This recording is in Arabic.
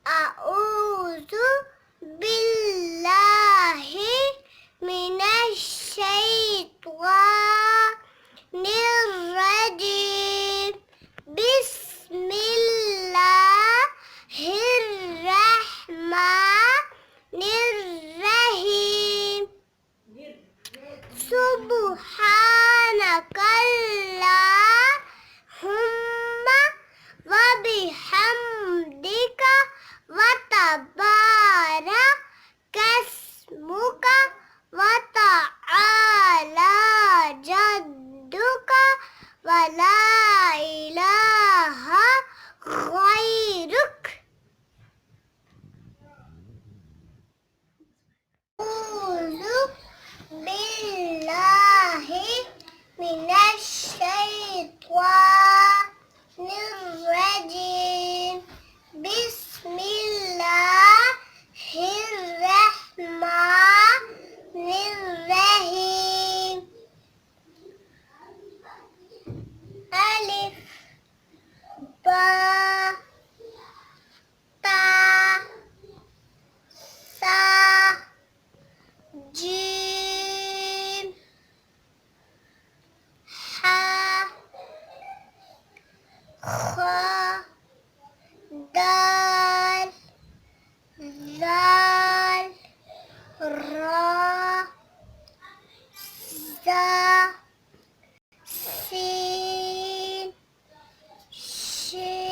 أعوذ بالله من الشيطان الرجيم. بسم الله الرحمن الرحيم. سبحانك اللهم وبحمدك وتبارك اسمك وتعالى جدك ولا إله غيرك. أعوذ بالله من الشيطان الرجيم. بسم الله الرحمن الرحيم. ألف با تا سا جيم حا خا دال ذال را زا سين شين